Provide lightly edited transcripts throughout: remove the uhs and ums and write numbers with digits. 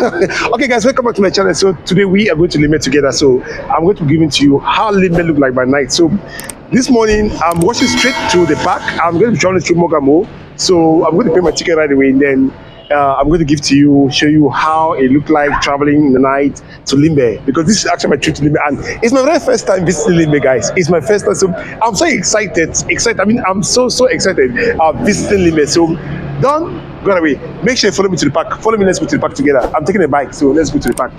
Okay, guys, welcome back to my channel. So today we are going to Limbe together. So I'm going to be giving to you how Limbe look like by night. So this morning I'm walking straight to the park. I'm going to be traveling through Mogamo. So I'm going to pay my ticket right away, and then I'm going to give to you, show you how it looked like traveling in the night to Limbe, because this is actually my trip to Limbe, and it's my very first time visiting Limbe, guys. It's my first time, so I'm so excited. I mean, I'm so excited visiting Limbe. So don't go away. Make sure you follow me to the park. Follow me. Let's go to the park together. I'm taking a bike, so let's go to the park.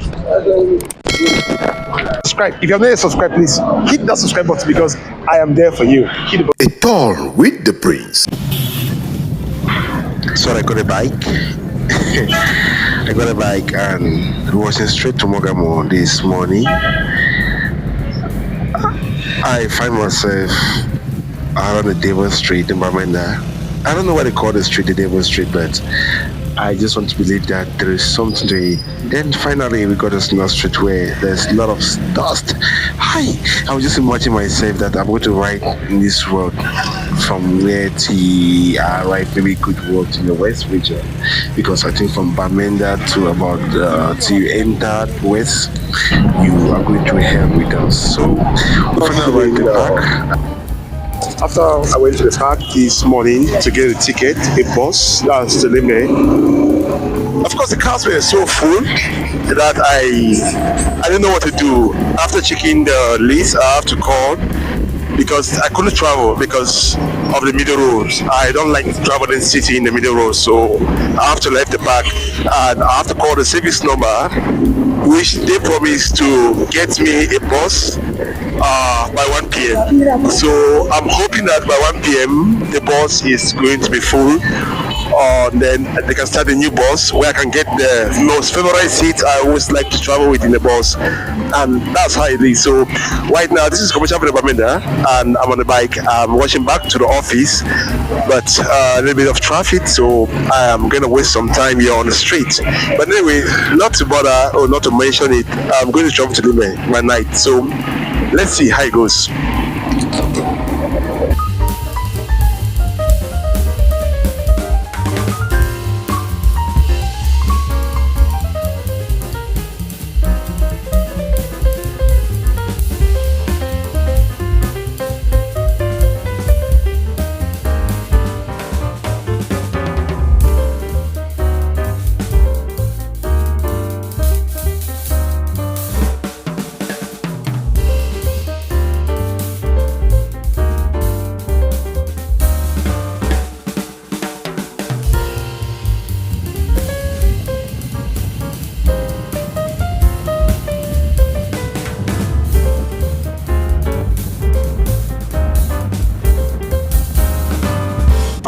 Subscribe. If you have not yet subscribed, please hit that subscribe button because I am there for you. Hit the button. A tour with the prince. So I got a bike. I got a bike and was straight to Mogamo this morning. I find myself around the Devon Street in Bamenda. I don't know what they call the street, the Devon Street, but I just want to believe that there is something to it. Then finally we got a snow street where there's a lot of dust. I was just imagining myself that I'm going to ride in this road from where to arrive. Maybe it could walk in the West region, because I think from Bamenda to about till you enter West, you are going to hell with us. So we finally arrived in the park. After I went to the park this morning to get a ticket, a bus that's to Limbe. Of course, the cars were so full that I didn't know what to do. After checking the list, I have to call because I couldn't travel because of the middle roads. I don't like traveling city in the middle roads, so I have to leave the park and I have to call the service number, which they promised to get me a bus by 1 p.m. So I'm hoping that by 1 p.m. the bus is going to be full. Then they can start a new bus where I can get the most favorite seat I always like to travel with in the bus, and that's how it is. So right now this is commercial for the Bamenda, and I'm on the bike. I'm rushing back to the office, but a little bit of traffic, so I'm gonna waste some time here on the street. But anyway, not to bother or not to mention it, I'm going to travel to Limbe by night. So let's see how it goes.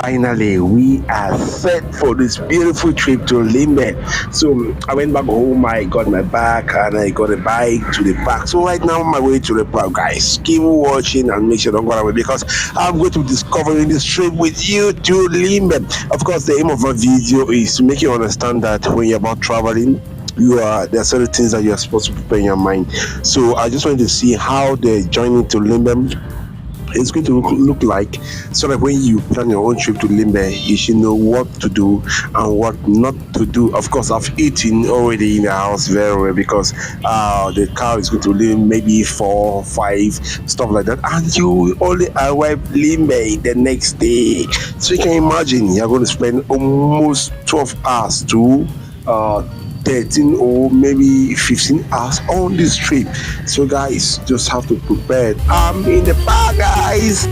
Finally, we are set for this beautiful trip to Limbe. So I went back home, I got my bag and I got a bike to the park. So right now I'm on my way to the park, guys. Keep watching and make sure don't go away, because I'm going to be discovering this trip with you to Limbe. Of course, the aim of my video is to make you understand that when you're about traveling, there are certain things that you are supposed to prepare in your mind. So I just wanted to see how the journey to Limbe it's going to look like, so that when you plan your own trip to Limbe, you should know what to do and what not to do. Of course, I've eaten already in the house very well, because the car is going to leave maybe 4, 5, stuff like that, and you only arrive Limbe the next day. So you can imagine you're going to spend almost 12 hours to 13 or maybe 15 hours on this trip. So guys, just have to prepare. I'm in the park, guys.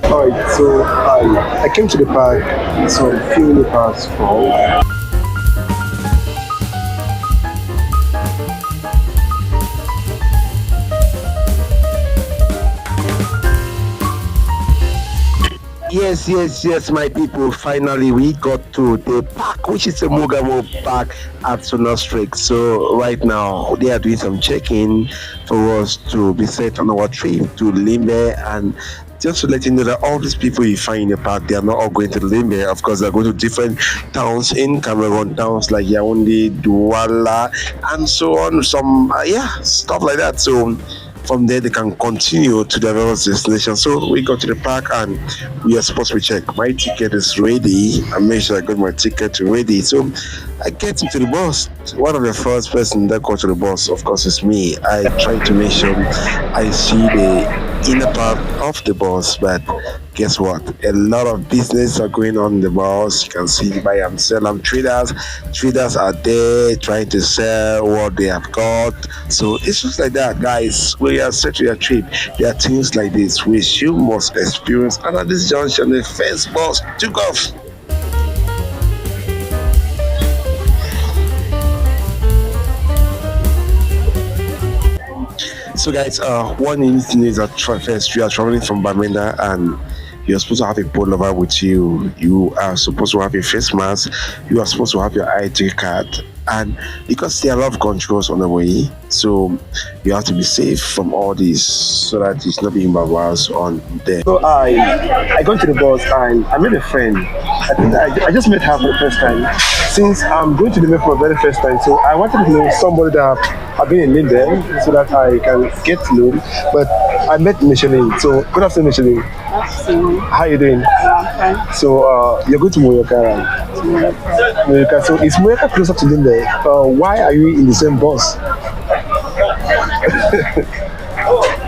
Alright, so I came to the park, so a few minutes past 4. Yes, my people. Finally, we got to the park, which is a Mogamo Park at Sonostrik. So, right now, they are doing some check-in for us to be set on our trip to Limbe. And just to let you know that all these people you find in the park, they are not all going to Limbe. Of course, they're going to different towns in Cameroon, towns like Yaoundé, Douala, and so on. Some, stuff like that. So, from there, they can continue to their various destinations. So we got to the park and we are supposed to check. My ticket is ready. I made sure I got my ticket ready. So I get into the bus. One of the first person that got to the bus, of course, is me. I try to make sure I see the inner part of the bus, but guess what? A lot of business are going on in the bus. You can see buy and sell and traders. Traders are there trying to sell what they have got. So it's just like that, guys. When you are set to your trip, there are things like this which you must experience. And at this junction, the first bus took off. So, guys, one thing is that first you are traveling from Bamenda and you're supposed to have a pullover with you. You are supposed to have a face mask. You are supposed to have your ID card. And because there are a lot of controls on the way, so you have to be safe from all this so that it's not being barbers on there. So I got to the bus and I made a friend. I think I just met her for the first time. Since I'm going to the for the very first time, so I wanted to know somebody that I've been in Limbe so that I can get to know. But I met Micheline. So good afternoon, Micheline. Afternoon. How you doing? I'm fine. So you're going to Moyoka, right? Moyoka. So is Moyoka closer to Limbe? Why are you in the same bus?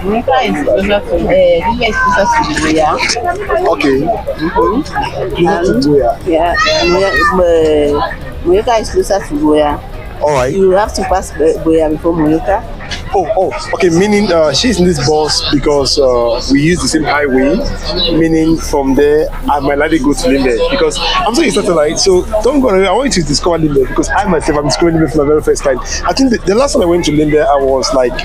Monica is closer to Limbe is closer to Buea. Okay. And yeah, Monica is closer to Buea. All right. You have to pass Buea before Monica. Okay. Meaning she's in this bus because we use the same highway. Meaning from there, I might likely go to Limbe because I'm saying it's not like. So don't go. I want you to discover Limbe because I myself I'm discovering Limbe for the very first time. I think the last time I went to Limbe, I was like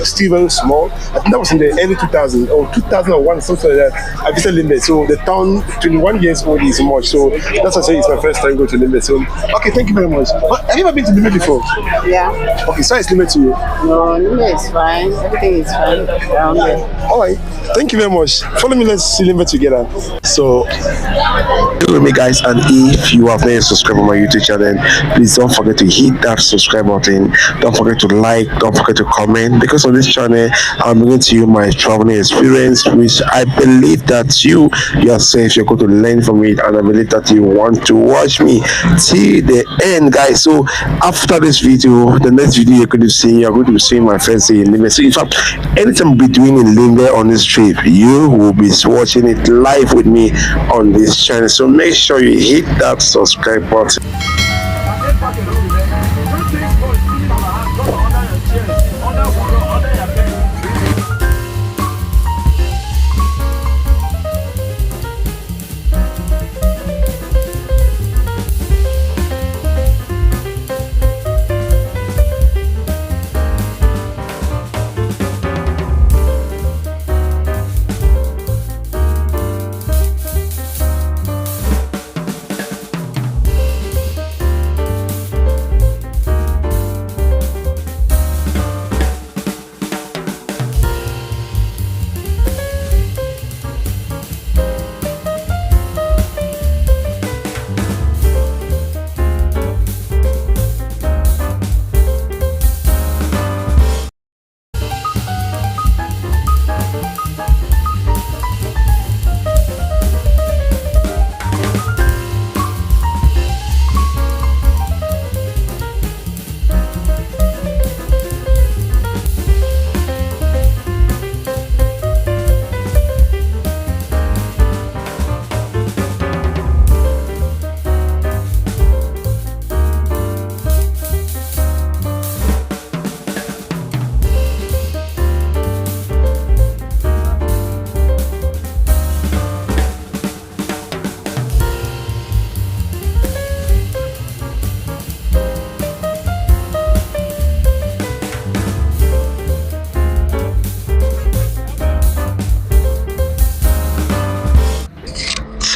still very small. I think that was in the early 2000 or 2001, something like that. I visited Limbe. So the town, 21 years old is much. So that's why I say it's my first time going to Limbe. So okay, thank you very much. But have you ever been to Limbe before? Yeah. Okay, so it's Limbe to you. No, Limbe is fine. Everything is fine around there. All right. Thank you very much. Follow me. Let's see Limbe together. So, with me, guys, and if you have not subscribed on my YouTube channel, please don't forget to hit that subscribe button. Don't forget to like. Don't forget to comment. Because on this channel, I'm bringing to you my traveling experience, which I believe that you yourself you're going to learn from it, and I believe that you want to watch me till the end, guys. So, after this video, the next video you're going to see, you're going to see my friends in Limbe. So, in fact, anything between in Limbe on this trip, you will be watching it live with me on this channel. So make sure you hit that subscribe button.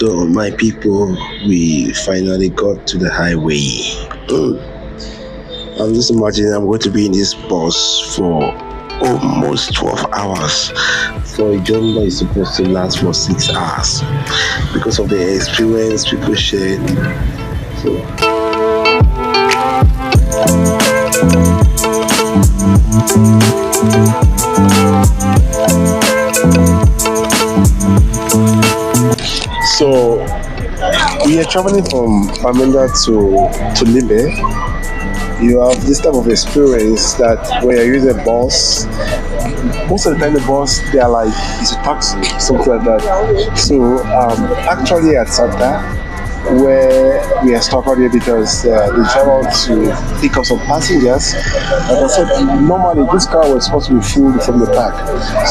So, my people, we finally got to the highway. I'm just imagining I'm going to be in this bus for almost 12 hours for a journey that is supposed to last for 6 hours because of the experience people shared. So we are traveling from Bamenda to Limbe. You have this type of experience that when you're using a bus, most of the time the bus they are like it's a taxi, something like that. So actually at Santa, where we are stopped out here because they travel to pick up some passengers. Like I said, normally this car was supposed to be full from the park.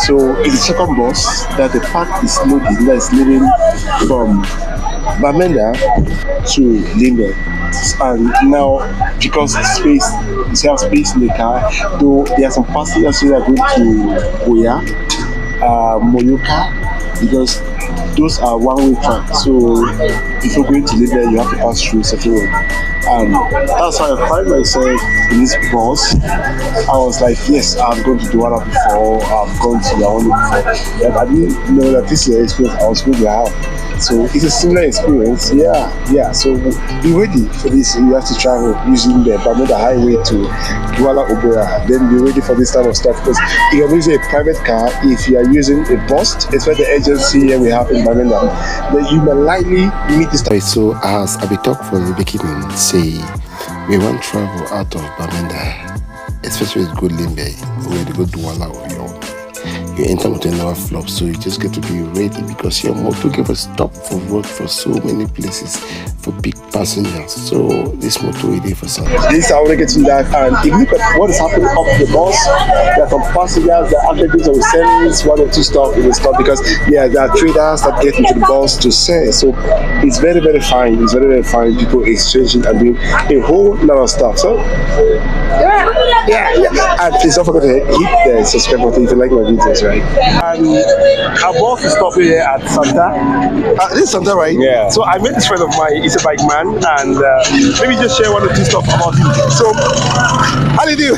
So it's the second bus that the park is loading, that is leaving from Bamenda to Limbe. And now because space you have space in the car, though there are some passengers who are going to Buea, Moyoka, because those are one-way tracks. So if you're going to live there, you have to pass through certain road. And that's how I find myself in this bus. I was like, yes, I've gone to Douala before, I've gone to Yaoundé before. But I didn't know that this is the experience I was going to have. So it's a similar experience, yeah. So be ready for this. You have to travel using the Bamenda highway to Douala or Buea. Then be ready for this type of stuff because you can use a private car. If you are using a bus, it's where the agency here we have in Bamenda, then you may likely meet this type. So as I be talk for the beginning, say we want travel out of Bamenda, especially with good Limbe, where they go Douala or Yo. You enter with another flop, so you just get to be ready because your motor give a stop for road for so many places for big passengers. So this motor is there for some. This is how we get to that. And if you look at what is happening up the bus, there are some passengers that actually do some sellings, one or two stuff in the stop because there are traders that get into the bus to sell. So it's very, very fine. It's very, very fine. People exchanging and doing a whole lot of stuff. So yeah. And please don't forget to hit the subscribe button if you like my videos, right? And our boss is stopping here at Santa. This is Santa, right? Yeah. So I met this friend of mine. He's a bike man, and maybe just share one or two stuff about him. So how do you do?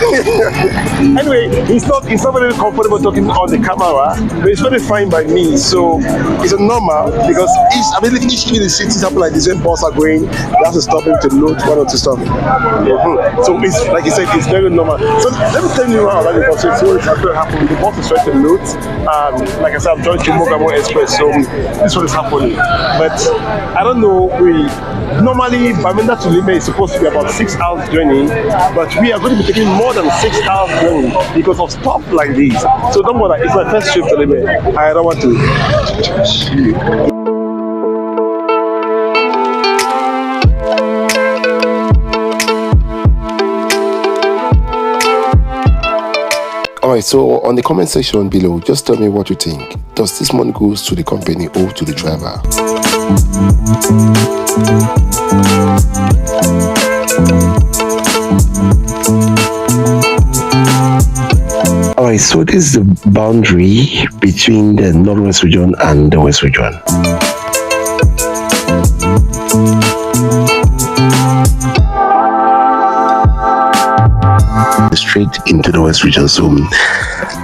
Anyway, he's not very comfortable talking on the camera, but it's very fine by me. So it's a normal because each in the cities happen like this when bus are going, they have to stop him to load one or two stuff. So it's like you said, it's very normal. So let me tell you how the bus is. So it's actually happening. The bus is trying to load. Like I said, I've joined Limbe Cameroon Express, so this is what is happening. But I don't know. Normally Bamenda to Limbe is supposed to be about 6 hours journey, but we are going to be taking more than 6 hours journey because of stuff like this. So don't bother. It's my first trip to Limbe. I don't want to. Alright, so on the comment section below, just tell me what you think. Does this money goes to the company or to the driver? Alright, so this is the boundary between the Northwest region and the West region. Straight into the West region. So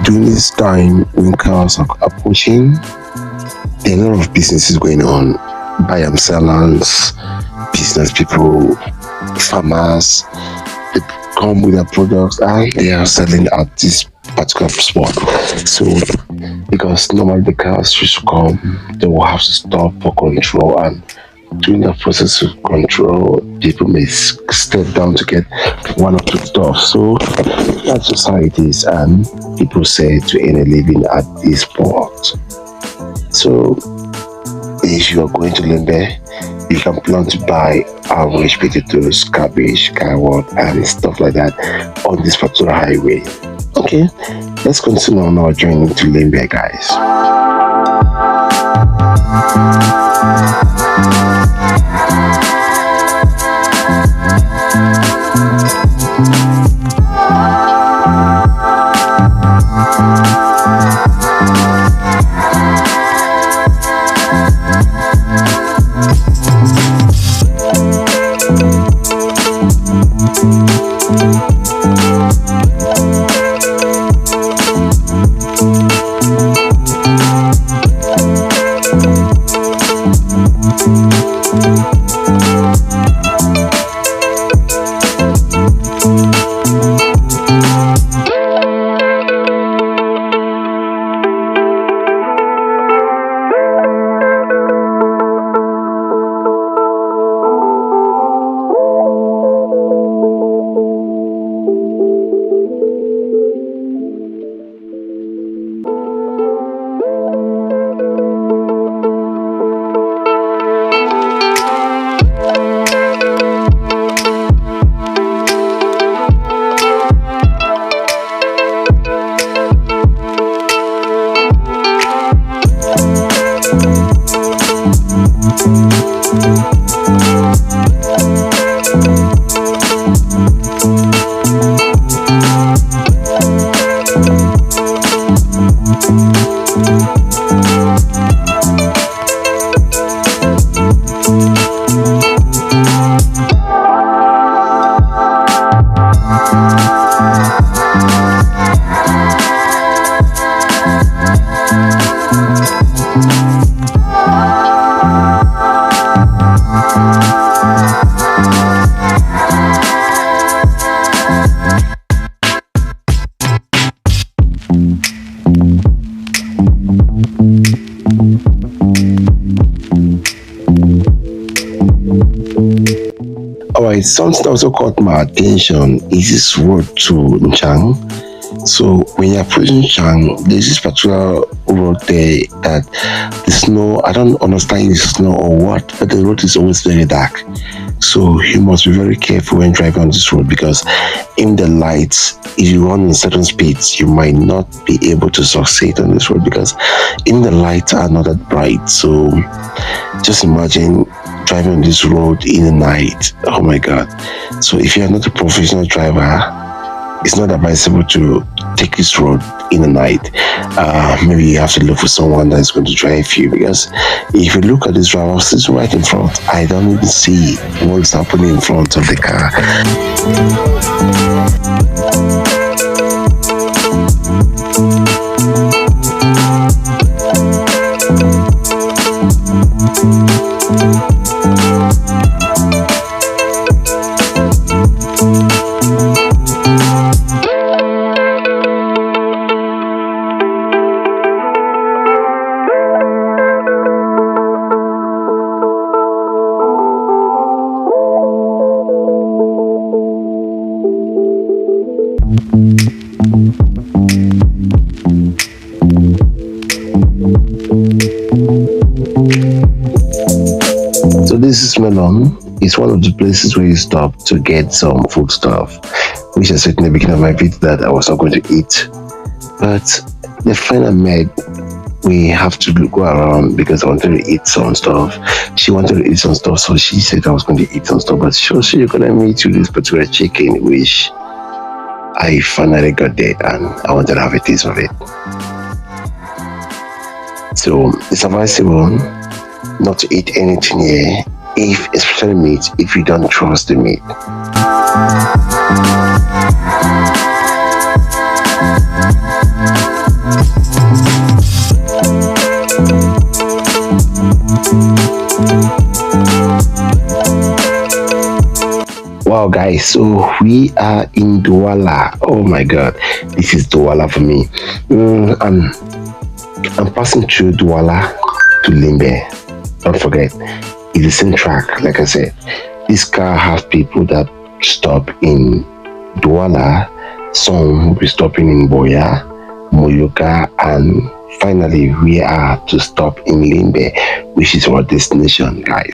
during this time when cars are approaching, there are a lot of businesses going on. Buy and sellers, business people, farmers, they come with their products and they are selling at this particular spot. So because normally the cars used to come, they will have to stop for control, and during the process of control, people may step down to get one or two stuff. So that's just how it is, and people say to earn a living at this spot. So if you are going to Limbe, you can plan to buy average potatoes, cabbage, carrot, and stuff like that on this particular highway. Okay, let's continue on our journey to Limbe, guys. Alright, something that also caught my attention is this road to Nchang. So when you're approaching Chang, there's this particular road there that the snow, I don't understand if it's snow or what, but the road is always very dark. So you must be very careful when driving on this road, because in the lights, if you run in certain speeds, you might not be able to succeed on this road because in the lights are not that bright. So just imagine driving on this road in the night. Oh my god. So if you're not a professional driver, it's not advisable to take this road in the night. Maybe you have to look for someone that's going to drive you, because if you look at this driver sits right in front, I don't even see what's happening in front of the car. So this is Melon. It's one of the places where you stop to get some food stuff, which I said in the beginning of my video that I was not going to eat. But the friend I met, we have to go around because I wanted to eat some stuff. She wanted to eat some stuff, so she said I was going to eat some stuff. But she was going to meet you this particular chicken, which I finally got there and I wanted to have a taste of it. So it's advisable not to eat anything here, especially meat, if you don't trust the meat. Wow guys, so we are in Douala. Oh my god, this is Douala for me. I'm passing through Douala to Limbe. Don't forget, it's the same track. Like I said, this car has people that stop in Douala, some will be stopping in Buea, Moyoka, and finally we are to stop in Limbe, which is our destination, guys.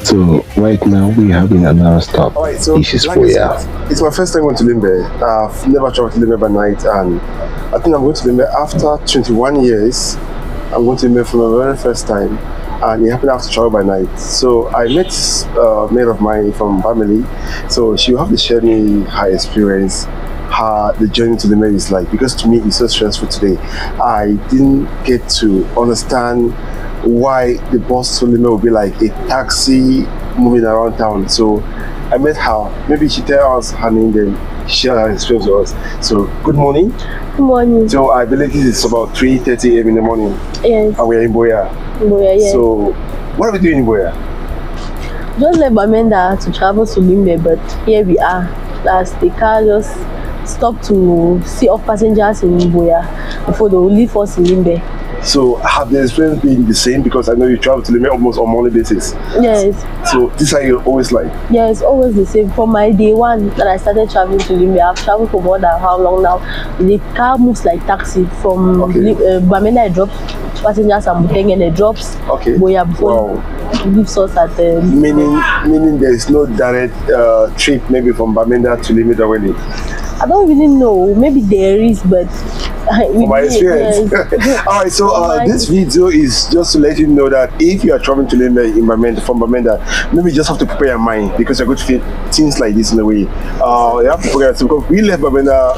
So right now we're having another stop. Alright, so this is like Buea. It's my first time going to Limbe. I've never traveled to Limbe by night, and I think I'm going to Limbe after 21 years. I'm going to Limbe for my very first time. and he happened to have to travel by night. So I met a mate of mine from family, so she will have to share me her experience, how the journey to the mail is like, because to me it's so stressful today. I didn't get to understand why the bus to Limbe will be like a taxi moving around town. So I met her. Maybe she tell us her name, then share her experience with us. So good morning. Good morning. So I believe this is about 3:30 a.m. in the morning. Yes. And we're in Buea. Buea, yes. So what are we doing in Buea? Just left Bamenda to travel to Limbe, but here we are. As the car just stopped to see off passengers in Buea before they will leave us in Limbe. So have the experience been the same? Because I know you travel to Limbe almost on monthly basis. Yes. So this is how you always like? Yeah, it's always the same. From my day one that I started traveling to Limbe, I've traveled for more than how long now? The car moves like taxi. From Bamenda, it drops passengers and Buteng, and it drops Buea before it leaves us at the... Meaning there is no direct trip maybe from Bamenda to Limbe already? I don't really know. Maybe there is, but... From my experience. Yes. Alright, so this video is just to let you know that if you are traveling to Limbe from Bamenda, maybe you just have to prepare your mind, because you're going to feel things like this in a way. You have to prepare yourself, because we left Bamenda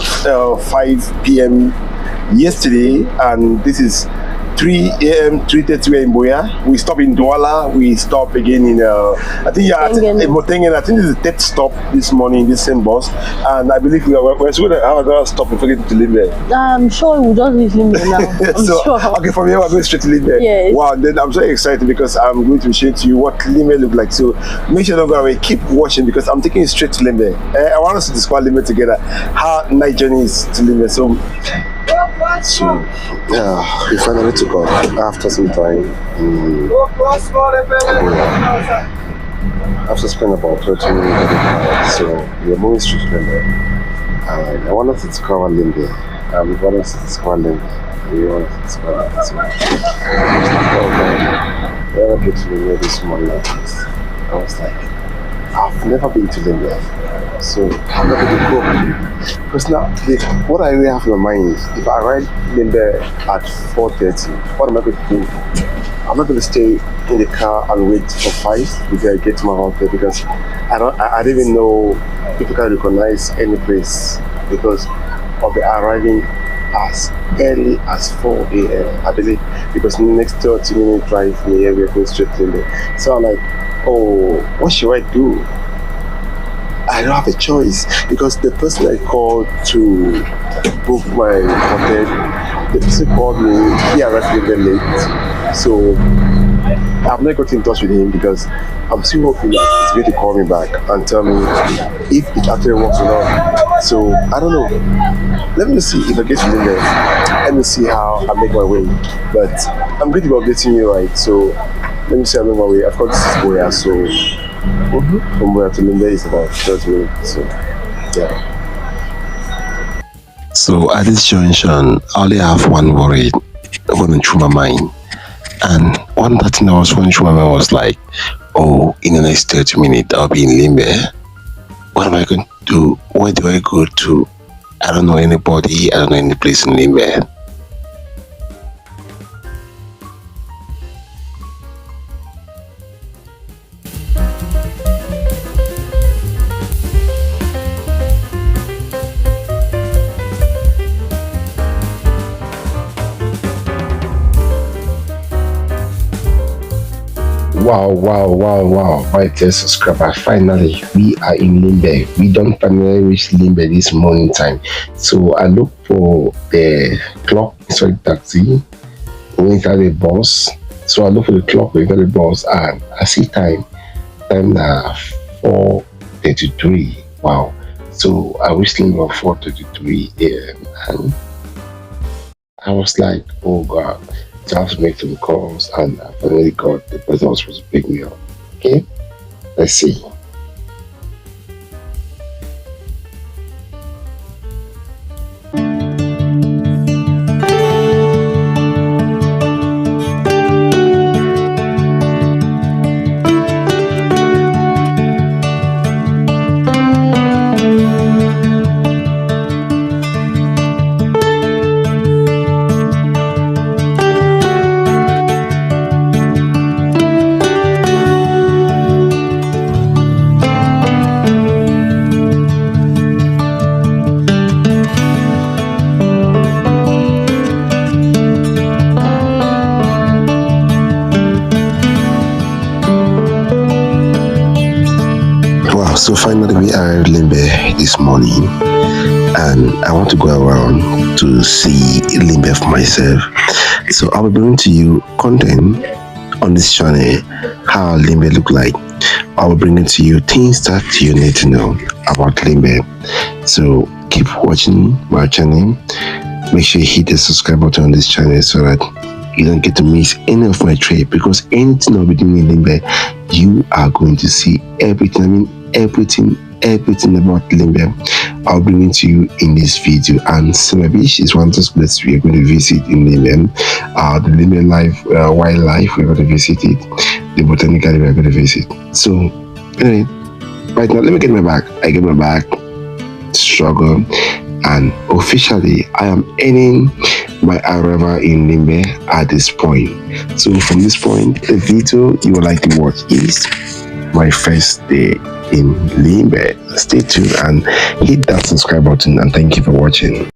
5 p.m. yesterday, and this is 3 a.m. 3:30 in Buea. We stop in Douala. We stop again in I think in Moteng. I think this is the third stop this morning, this same bus. And I believe we're going to have another stop before getting to Limbe. I'm sure we'll just leave Limbe now. I'm sure. Okay, from here we're going straight to Limbe. Yes. Wow, then I'm so excited because I'm going to share to you what Limbe look like. So make sure you don't go away. Keep watching, because I'm taking you straight to Limbe. I want us to discover Limbe together. How night journey is to Limbe. So, yeah, we finally took off after some time. After spending about 30 minutes in the car, so we're moving straight to Limbe. And I wanted to discover Limbe. We wanted to discover Limbe. We wanted to discover Limbe. So, oh man, when I get to Limbe this morning like this, I was like, I've never been to Limbe, so I'm not going to go. Because now, what I really have in my mind is, if I ride Limbe at 4:30, what am I going to do? I'm not going to stay in the car and wait for 5 before I get to my hotel, because I don't even know if I can recognize any place, because I'll be arriving as early as 4 a.m. I believe, because the next 30-minute drive from here we're going straight to Limbe. So I'm like, oh, what should I do? I don't have a choice, because the person I called to book my hotel, the person called me, he arrived very late. So I've not got in touch with him, because I'm still hoping that he's going to call me back and tell me if it actually works or not. So I don't know. Let me see if I get to Limbe. Let me see how I make my way. But I'm going to be updating you, right? So let me see how I make my way. Of course, this is Buea, so from Buea to Limbe is about 30 minutes. So yeah. So at this junction, I only have one worry running through my mind. And one that thing that was running through my mind was like, oh, in the next 30 minutes, I'll be in Limbe. What am I going to do? Where do I go to? I don't know anybody. I don't know any place in Limbe. Wow. My dear subscriber, finally, we are in Limbe. We don't finally reach Limbe this morning time. So I look for the clock inside the taxi, we enter the bus. So I look for the clock, we enter the bus, and I see time now 4:33. Wow. So I reached Limbe at 4:33 a.m. and I was like, oh God. So I have to make some calls, and I finally got the person who was supposed to pick me up. Okay, let's see. So finally we arrived Limbe this morning, and I want to go around to see Limbe for myself. So I'll be bringing to you content on this channel, how Limbe look like. I will bring it to you things that you need to know about Limbe. So keep watching my channel. Make sure you hit the subscribe button on this channel so that you don't get to miss any of my trade, because anything I'll be doing in Limbe, you are going to see everything. I mean everything about Limbe. I'll bring it to you in this video. And Sema Beach is one of those places we are going to visit in Limbe. The Limbe wildlife, we're going to visit it. The botanical we are going to visit. So anyway, right now let me get my bag. I get my bag, struggle, and officially I am ending my arrival in Limbe at this point. So from this point, the video you would like to watch is my first day in Limbe. Stay tuned and hit that subscribe button, and thank you for watching.